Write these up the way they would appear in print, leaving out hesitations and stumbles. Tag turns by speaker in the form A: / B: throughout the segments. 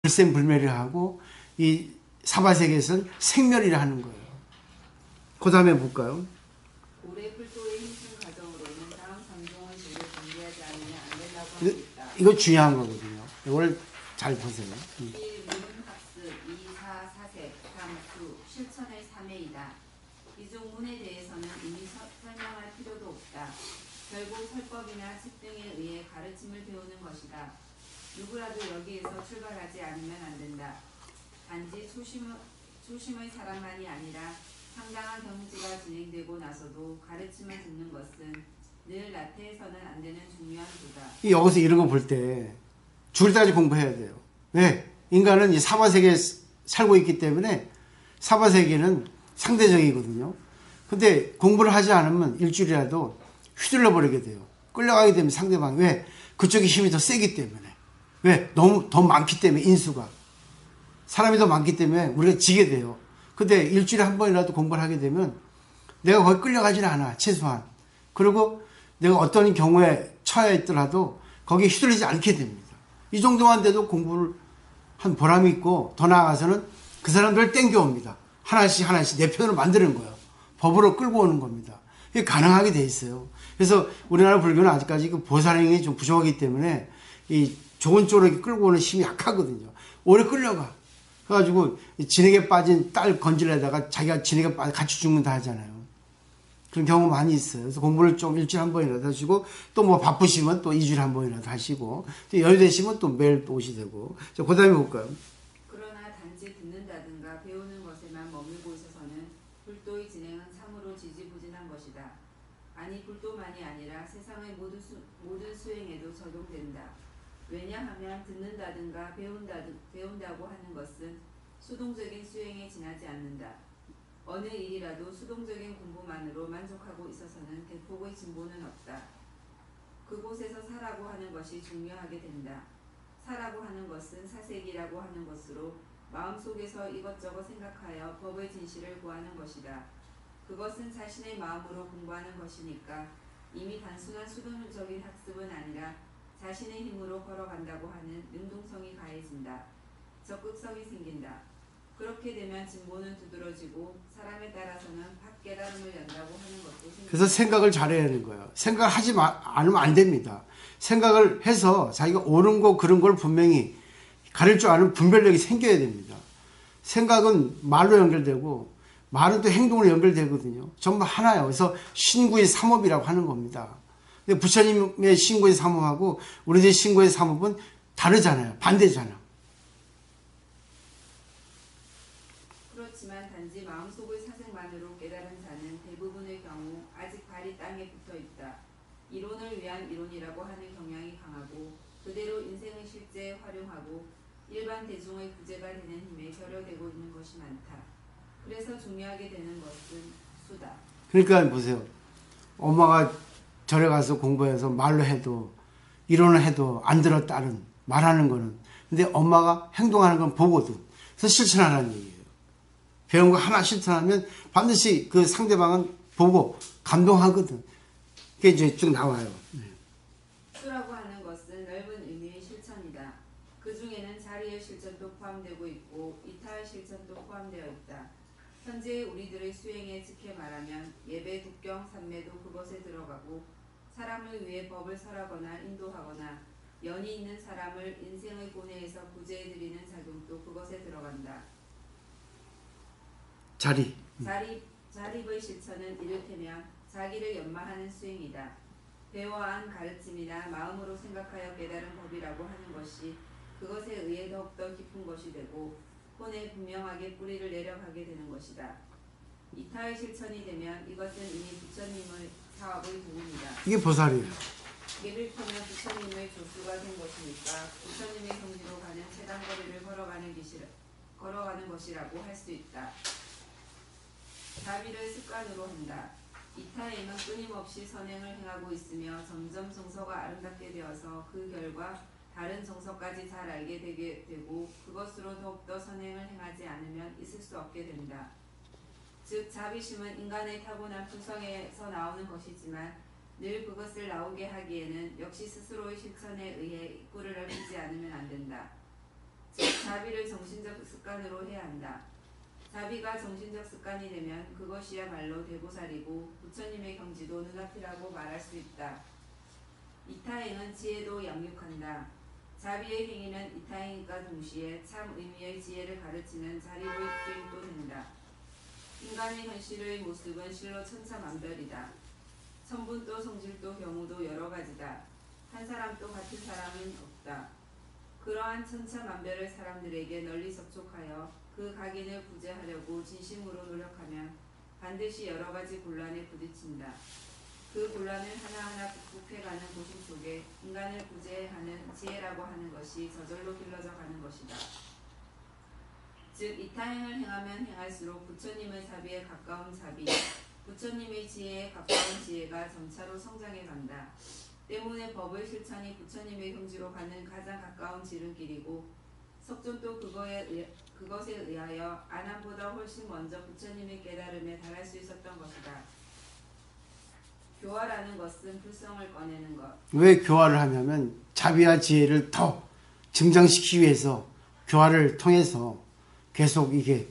A: 불생불멸이라 하고 이 사바세계에서는 생멸이라 하는 거예요. 그 다음에 볼까요?
B: 올해 불도의 힘쓴 과정으로는 다음 3종의 죄를 준비하지 않으면 안 된다고 하고 있다.
A: 이거 중요한 거거든요. 이걸 잘 보세요.
B: 1. 문학습 2. 사색 3. 수 실천의 3회이다. 이중 문에 대해서는 이미 설명할 필요도 없다. 결국 설법이나 책 등에 의해 가르침을 배우는 것이다. 누구라도 여기에서 출발하지 않으면 안 된다. 단지 초심의 사람만이 아니라 상당한 경지가 진행되고 나서도 가르침을 듣는 것은 늘 나태해서는 안 되는 중요한 도다.
A: 여기서 이런 거 볼 때 죽을 때까지 공부해야 돼요. 왜? 인간은 이 사바세계에 살고 있기 때문에 사바세계는 상대적이거든요. 근데 공부를 하지 않으면 일주일이라도 휘둘러 버리게 돼요. 끌려가게 되면 상대방이. 왜? 그쪽의 힘이 더 세기 때문에. 왜? 너무 더 많기 때문에 인수가. 사람이 더 많기 때문에 우리가 지게 돼요. 근데 일주일에 한 번이라도 공부를 하게 되면 내가 거기 끌려가지는 않아. 최소한. 그리고 내가 어떤 경우에 처해 있더라도 거기에 휘둘리지 않게 됩니다. 이 정도만 돼도 공부를 한 보람이 있고 더 나아가서는 그 사람들을 땡겨옵니다. 하나씩 하나씩 내 편으로 만드는 거예요. 법으로 끌고 오는 겁니다. 이게 가능하게 돼 있어요. 그래서 우리나라 불교는 아직까지 그 보살행이 좀 부족하기 때문에 이 좋은 쪽으로 이렇게 끌고 오는 힘이 약하거든요. 오래 끌려가. 그래가지고 진에게 빠진 딸 건질려다가 자기가 진에게 빠져 같이 죽는다 하잖아요. 그런 경우 많이 있어요. 그래서 공부를 좀 일주일에 한 번이라도 하시고 또 뭐 바쁘시면 또 2주일에 한 번이라도 하시고 또 여유 되시면 또 매일 또 오시 되고. 자, 그 다음에 볼까요?
B: 그러나 단지 듣는다든가 배우는 것에만 머물고 있어서는 불도의 진행은 참으로 지지부진한 것이다. 아니 불도만이 아니라 세상의 모든 수행에도 적용된다. 왜냐하면 듣는다든가 배운다고 하는 것은 수동적인 수행에 지나지 않는다. 어느 일이라도 수동적인 공부만으로 만족하고 있어서는 대폭의 진보는 없다. 그곳에서 사라고 하는 것이 중요하게 된다. 사라고 하는 것은 사색이라고 하는 것으로 마음속에서 이것저것 생각하여 법의 진실을 구하는 것이다. 그것은 자신의 마음으로 공부하는 것이니까 이미 단순한 수동적인 학습은 아니라 자신의 힘으로 걸어간다고 하는 능동성이 가해진다. 적극성이 생긴다. 그렇게 되면 진보는 두드러지고 사람에 따라서는 깨달음을 연다고 하는 것도 생긴다.
A: 그래서 생각을 잘해야 하는 거예요. 생각을 하지 않으면 안 됩니다. 생각을 해서 자기가 옳은 거 그런 걸 분명히 가릴 줄 아는 분별력이 생겨야 됩니다. 생각은 말로 연결되고 말은 또 행동으로 연결되거든요. 전부 하나예요. 그래서 신구의 삼업이라고 하는 겁니다. 근데 부처님의 신구의 삼업하고 우리들의 신구의 삼업은 다르잖아요. 반대잖아요.
B: 그렇지만 단지 마음속의 사색만으로 깨달은 자는 대부분의 경우 아직 발이 땅에 붙어있다. 이론을 위한 이론이라고 하는 경향이 강하고 그대로 인생의 실제에 활용하고 일반 대중의 구제가 되는 힘에 결여되고 있는 것이 많다. 그래서 중요하게 되는 것은 수다.
A: 그러니까 보세요. 엄마가 절에 가서 공부해서 말로 해도 이론을 해도 안 들어 딸은 말하는 거는. 근데 엄마가 행동하는 건 보거든. 그래서 실천하라는 얘기예요. 배운 거 하나 실천하면 반드시 그 상대방은 보고 감동하거든. 그게 이제 쭉 나와요.
B: 수라고 하는 것은 넓은 의미의 실천이다. 그 중에는 자리의 실천도 포함되고 있고 이타의 실천도 포함되어 있다. 현재 우리들의 수행에 직해 말하면 예배, 국경, 삼매도 그것에 들어가고 사람을 위해 법을 설하거나 인도하거나 연이 있는 사람을 인생의 고뇌에서 구제해드리는 작용도 그것에 들어간다. 자립의 실천은 이를테면 자기를 연마하는 수행이다. 배워한 가르침이나 마음으로 생각하여 깨달은 법이라고 하는 것이 그것에 의해 더욱더 깊은 것이 되고 혼에 분명하게 뿌리를 내려가게 되는 것이다. 이타의 실천이 되면 이것은 이미 부처님의 사업의 도움이다.
A: 이게 보살이에요.
B: 이를테면 부처님의 조수가 된 것이니까 부처님의 경지로 가는 최단거리를 걸어가는 것이라고 할 수 있다. 자비를 습관으로 한다. 이타에는 끊임없이 선행을 행하고 있으며 점점 정서가 아름답게 되어서 그 결과 다른 정서까지 잘 알게 되게 되고 그것으로 더욱더 선행을 행하지 않으면 있을 수 없게 된다. 즉 자비심은 인간의 타고난 품성에서 나오는 것이지만 늘 그것을 나오게 하기에는 역시 스스로의 실천에 의해 입구를 넓히지 않으면 안 된다. 즉 자비를 정신적 습관으로 해야 한다. 자비가 정신적 습관이 되면 그것이야말로 대보살이고 부처님의 경지도 눈앞이라고 말할 수 있다. 이타행은 지혜도 양육한다. 자비의 행위는 이타행과 동시에 참 의미의 지혜를 가르치는 자리보익도 된다. 인간의 현실의 모습은 실로 천차만별이다. 천분도 성질도 경우도 여러 가지다. 한 사람도 같은 사람은 없다. 그러한 천차만별의 사람들에게 널리 접촉하여 그 각인을 구제하려고 진심으로 노력하면 반드시 여러 가지 곤란에 부딪힌다. 그 곤란을 하나하나 극복해가는 고심 속에 인간을 구제하는 지혜라고 하는 것이 저절로 길러져 가는 것이다. 즉 이타행을 행하면 행할수록 부처님의 자비에 가까운 자비, 부처님의 지혜에 가까운 지혜가 점차로 성장해 간다. 때문에 법의 실천이 부처님의 경지로 가는 가장 가까운 지름길이고 석존도 그것에 의하여 아난보다 훨씬 먼저 부처님의 깨달음에 달할 수 있었던 것이다. 교화라는 것은 불성을 꺼내는 것.
A: 왜 교화를 하냐면 자비와 지혜를 더 증장시키기 위해서 교화를 통해서 계속 이게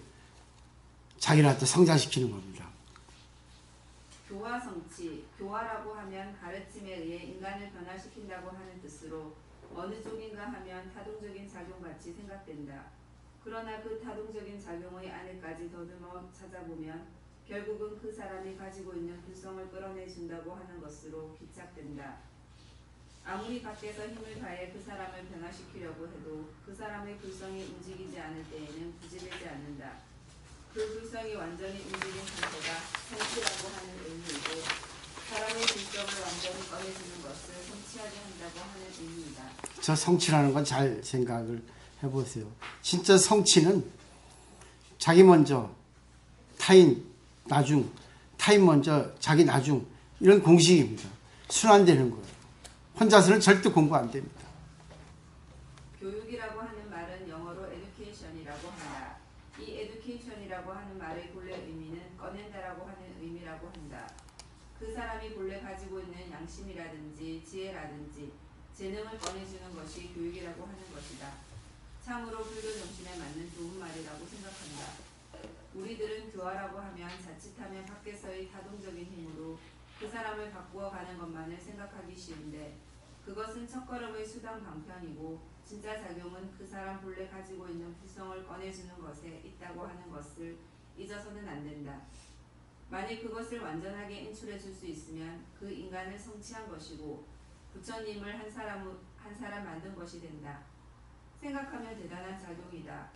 A: 자기를 갖다 성장시키는 겁니다.
B: 교화 성취, 교화라고 하면 가르침에 의해 인간을 변화시킨다고 하는 뜻으로 어느 쪽인가 하면 타동적인 작용같이 생각된다. 그러나 그 타동적인 작용의 안에까지 더듬어 찾아보면 결국은 그 사람이 가지고 있는 불성을 끌어내준다고 하는 것으로 귀착된다. 아무리 밖에서 힘을 다해 그 사람을 변화시키려고 해도 그 사람의 불성이 움직이지 않을 때에는 부지되지 않는다. 그 불성이 완전히 움직인 상태가 성취라고 하는 의미이고 사람의 불성을 완전히 꺼내주는 것을 성취하게 한다고 하는 의미이다.
A: 저 성취라는 건 잘 생각을 해보세요. 진짜 성취는 자기 먼저 타인 나중, 타인 먼저 자기 나중 이런 공식입니다. 순환되는 거예요. 혼자서는 절대 공부 안 됩니다.
B: 교육이라고 하는 말은 영어로 education이라고 한다. 이 education이라고 하는 말의 본래 의미는 꺼낸다라고 하는 의미라고 한다. 그 사람이 본래 가지고 있는 양심이라든지 지혜라든지 재능을 꺼내주는 것이 교육이라고 하는 것이다. 참으로 불교 정신에 맞는 좋은 말이라고 생각한다. 우리들은 교화라고 하면 자칫하면 밖에서의 타동적인 힘으로 그 사람을 바꾸어 가는 것만을 생각하기 쉬운데 그것은 첫걸음의 수단 방편이고 진짜 작용은 그 사람 본래 가지고 있는 불성을 꺼내주는 것에 있다고 하는 것을 잊어서는 안 된다. 만일 그것을 완전하게 인출해 줄 수 있으면 그 인간을 성취한 것이고 부처님을 한 사람 만든 것이 된다. 생각하면 대단한 작용이다.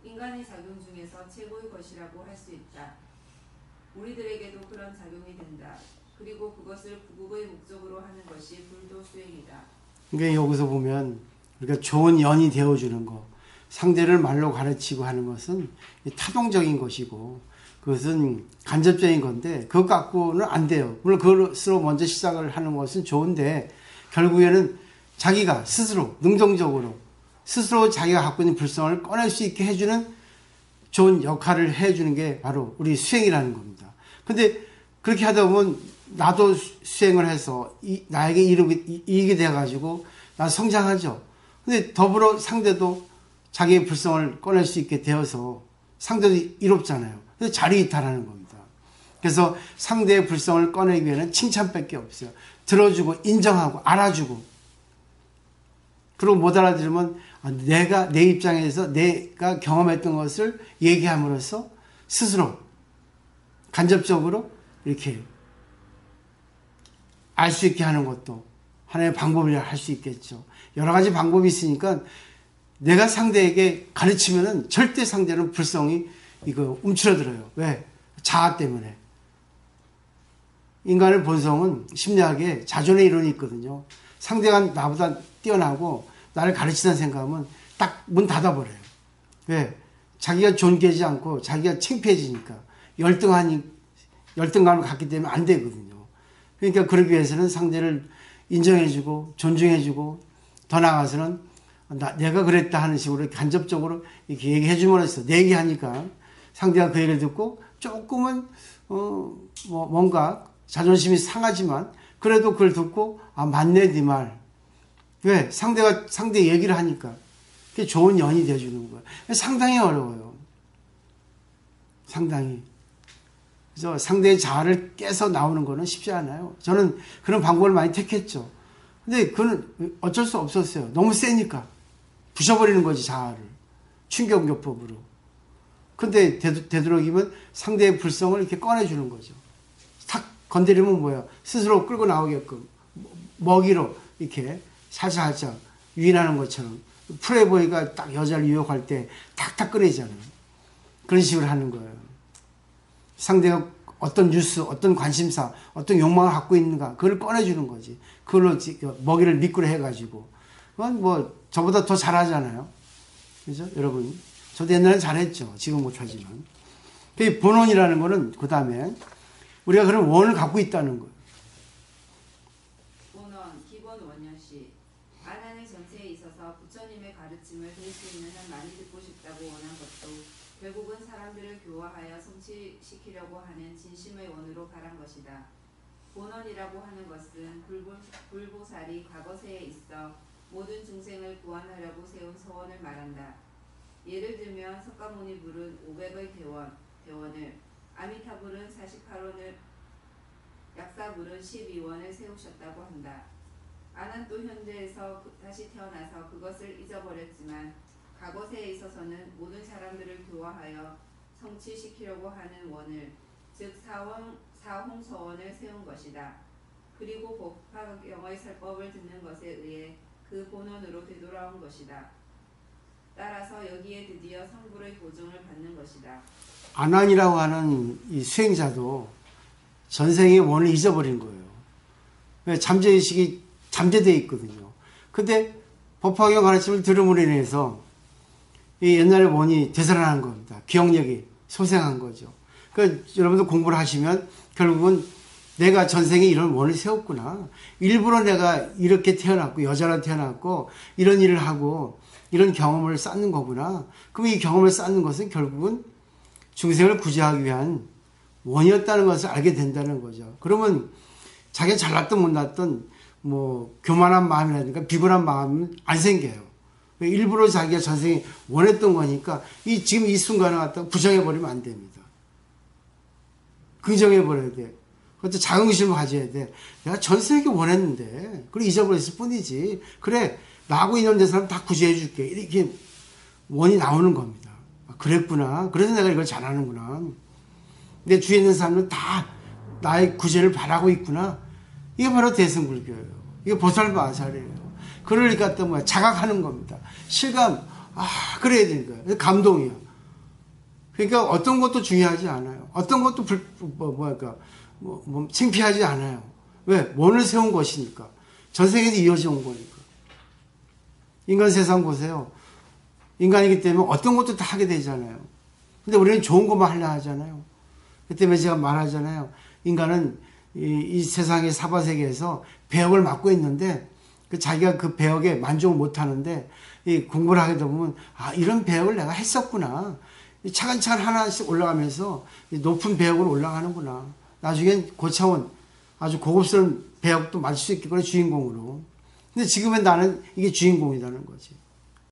B: 인간의 작용 중에서 최고의 것이라고 할 수 있다. 우리들에게도 그런 작용이 된다. 그리고 그것을 구국의 목적으로 하는 것이 불도 수행이다.
A: 그러니까 여기서 보면 우리가 좋은 연이 되어주는 거, 상대를 말로 가르치고 하는 것은 타동적인 것이고 그것은 간접적인 건데 그것 갖고는 안 돼요. 물론 그것으로 먼저 시작을 하는 것은 좋은데 결국에는 자기가 스스로 능동적으로 스스로 자기가 갖고 있는 불성을 꺼낼 수 있게 해주는 좋은 역할을 해주는 게 바로 우리 수행이라는 겁니다. 근데 그렇게 하다 보면 나도 수행을 해서 나에게 이익이 돼가지고 나 성장하죠. 근데 더불어 상대도 자기의 불성을 꺼낼 수 있게 되어서 상대도 이롭잖아요. 그래서 자리이탈하는 겁니다. 그래서 상대의 불성을 꺼내기 위해서는 칭찬밖에 없어요. 들어주고 인정하고 알아주고 그리고 못 알아들으면 내가 내 입장에서 내가 경험했던 것을 얘기함으로써 스스로 간접적으로 이렇게 알 수 있게 하는 것도 하나의 방법이라 할 수 있겠죠. 여러 가지 방법이 있으니까 내가 상대에게 가르치면은 절대 상대는 불성이 움츠러들어요. 왜? 자아 때문에. 인간의 본성은 심리학에 자존의 이론이 있거든요. 상대가 나보다 뛰어나고 나를 가르치는 생각하면 딱 문 닫아버려요. 왜? 자기가 존귀하지 않고 자기가 창피해지니까 열등감을 갖기 때문에 안 되거든요. 그러니까 그러기 위해서는 상대를 인정해주고 존중해주고 더 나아가서는 내가 그랬다 하는 식으로 간접적으로 이렇게 얘기해줌으로써 내 얘기하니까 상대가 그 얘기를 듣고 조금은 뭔가 자존심이 상하지만 그래도 그걸 듣고 맞네 네 말. 왜? 상대 얘기를 하니까 그게 좋은 연이 되어주는 거예요. 상당히 어려워요. 상당히. 그래서 상대의 자아를 깨서 나오는 거는 쉽지 않아요. 저는 그런 방법을 많이 택했죠. 근데 그건 어쩔 수 없었어요. 너무 세니까. 부셔버리는 거지, 자아를. 충격요법으로. 근데 되도록이면 상대의 불성을 이렇게 꺼내주는 거죠. 탁 건드리면 뭐야? 스스로 끌고 나오게끔. 먹이로 이렇게 살짝 유인하는 것처럼. 플레이보이가 딱 여자를 유혹할 때 탁탁 꺼내잖아요. 그런 식으로 하는 거예요. 상대가 어떤 뉴스, 어떤 관심사, 어떤 욕망을 갖고 있는가, 그걸 꺼내주는 거지. 그걸로 먹이를 미꾸로 해가지고. 그건 뭐, 저보다 더 잘하잖아요. 그죠? 여러분. 저도 옛날엔 잘했죠. 지금 못하지만. 그 본원이라는 거는, 그 다음에, 우리가 그런 원을 갖고 있다는 거예요.
B: 본원, 기본 원여시. 아나는 전체에 있어서 부처님의 가르침을 들 수 있는 한 많이 듣고 싶다고 원한 것도 결국은 사람들을 교화하여 성취시키려고 하는 진심의 원으로 바란 것이다. 본원이라고 하는 것은 불보살이 과거세에 있어 모든 중생을 구원하려고 세운 서원을 말한다. 예를 들면 석가모니 불은 500의 대원을, 아미타불은 48원을, 약사불은 12원을 세우셨다고 한다. 아난 또 현재에서 다시 태어나서 그것을 잊어버렸지만 과거세에 있어서는 모든 사람들을 교화하여 성취시키려고 하는 원을, 즉 사홍서원을 세운 것이다. 그리고 법화경의 설법을 듣는 것에 의해 그 본원으로 되돌아온 것이다. 따라서 여기에 드디어 성불의 보증을 받는 것이다.
A: 아난이라고 하는 이 수행자도 전생의 원을 잊어버린 거예요. 잠재의식이 잠재되어 있거든요. 근데 법화경 가르침을 들음으로 인해서 이 옛날의 원이 되살아난 겁니다. 기억력이 소생한 거죠. 그러니까 여러분들 공부를 하시면 결국은 내가 전생에 이런 원을 세웠구나. 일부러 내가 이렇게 태어났고 여자로 태어났고 이런 일을 하고 이런 경험을 쌓는 거구나. 그럼 이 경험을 쌓는 것은 결국은 중생을 구제하기 위한 원이었다는 것을 알게 된다는 거죠. 그러면 자기가 잘났든 못났든 뭐 교만한 마음이라든가 비굴한 마음은 안 생겨요. 일부러 자기가 전생에 원했던 거니까 지금 이 순간을 갖다가 부정해버리면 안 됩니다. 긍정해버려야 돼. 그것도 자긍심을 가져야 돼. 내가 전생에 원했는데 그걸 잊어버렸을 뿐이지. 그래, 나하고 인연된 사람 다 구제해줄게. 이렇게 원이 나오는 겁니다. 그랬구나. 그래서 내가 이걸 잘하는구나. 내 주위에 있는 사람은 다 나의 구제를 바라고 있구나. 이게 바로 대승불교예요. 이게 보살마살이에요. 그러니까 또 뭐야, 자각하는 겁니다. 실감, 그래야 되는 거예요. 감동이요. 그러니까 어떤 것도 중요하지 않아요. 어떤 것도 창피하지 않아요. 왜? 원을 세운 것이니까. 전생에서 이어져 온 거니까. 인간 세상 보세요. 인간이기 때문에 어떤 것도 다 하게 되잖아요. 근데 우리는 좋은 것만 하려 하잖아요. 그 때문에 제가 말하잖아요. 인간은 이 세상의 사바세계에서 배역을 맡고 있는데 자기가 그 배역에 만족을 못 하는데 공부를 하게 되면 이런 배역을 내가 했었구나. 차근차근 하나씩 올라가면서 높은 배역으로 올라가는구나. 나중엔 고차원 아주 고급스러운 배역도 맡을 수 있겠구나, 주인공으로. 근데 지금은 나는 이게 주인공이라는 거지.